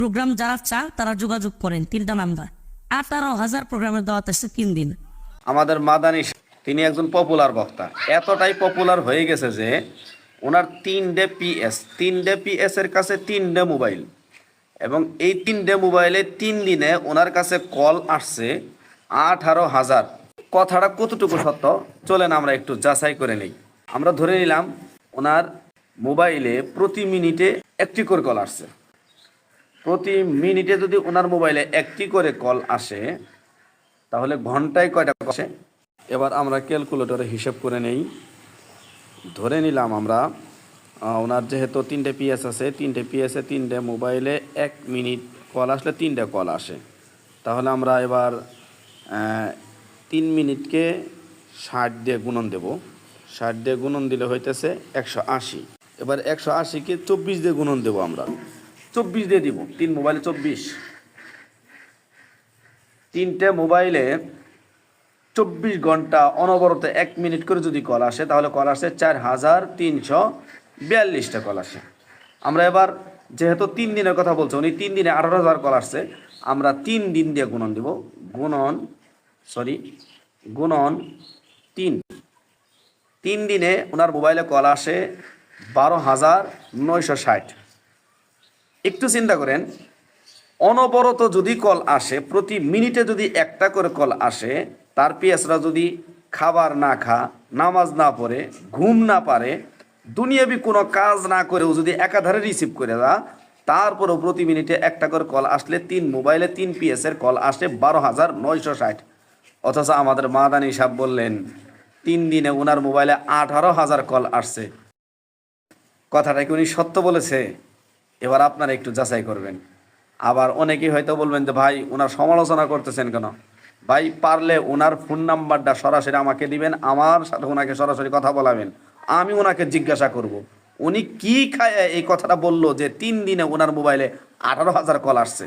Programme যারা চান তারা যোগাযোগ করেন। 3টা নাম্বার। 18,000 প্রোগ্রামের দাওয়াত আসছে 3 দিন। আমাদের মাদানী তিনি একজন পপুলার বক্তা, এতটাই পপুলার হয়ে গেছে যে ওনার 3টে পিএস এর কাছে 3টে মোবাইল, এবং এই 3টে মোবাইলে 3 দিনে ওনার কাছে কল আসছে 18,000। কথাটা কতটুকু সত্য চলেন আমরা একটু যাচাই করে নিই। আমরা ধরে নিলাম ওনার মোবাইলে প্রতি মিনিটে একটি করে কল আসছে। প্রতি মিনিটে যদি ওনার মোবাইলে একটি করে কল আসে তাহলে ঘন্টায় কয়টা আসে? এবার আমরা ক্যালকুলেটরে হিসেব করে নেই। ধরে নিলাম আমরা ওনার যেহেতু 3টে পিএস আছে, 3টে পিএসে 3টে মোবাইলে 1 মিনিট কল আসলে 3টে কল আসে। তাহলে আমরা এবার 3 মিনিটকে 60 দিয়ে গুণন দেব। 60 দিয়ে গুণন দিলে হইতেছে 180। এবার 180কে 24 দিয়ে গুণন দেব। আমরা 24 দিয়ে দিব। 3 মোবাইলে 24। 3টে মোবাইলে 24 ঘন্টা অনবরত 1 মিনিট করে যদি কল আসে তাহলে কল আসে 4,342টা কল আসে। আমরা এবার যেহেতু 3 দিনের কথা বলছে, উনি 3 দিনে 18,000 কল আসছে, আমরা 3 দিন দিয়ে গুণন দিব। গুণন 3। 3 দিনে ওনার মোবাইলে কল আসে 12,960। একটু চিন্তা করেন, অনবরত যদি কল আসে, প্রতি মিনিটে যদি একটা করে কল আসে, তার পিএসরা যদি খাবার না খা, নামাজ না পড়ে, ঘুম না পারে, দুনিয়াবি কোনো কাজ না করেও যদি একাধারে রিসিভ করে দেয়, তারপরেও প্রতি মিনিটে একটা করে কল আসলে 3 মোবাইলে 3 পিএসের কল আসে 12,960। অথচ আমাদের মাদানী সাহেব বললেন 3 দিনে ওনার মোবাইলে 18,000 কল আসছে। কথাটা কি উনি সত্য বলেছে? এবার আপনারা একটু যাচাই করবেন। আবার অনেকেই হয়তো বলবেন যে ভাই ওনার সমালোচনা করতেছেন কেন? ভাই পারলে ওনার ফোন নাম্বারটা সরাসরি আমাকে দিবেন, আমার সাথে ওনাকে সরাসরি কথা বলাবেন, আমি ওনাকে জিজ্ঞাসা করব উনি কি খায় এই কথাটা বললো যে 3 দিনে ওনার মোবাইলে 18,000 কল আসছে।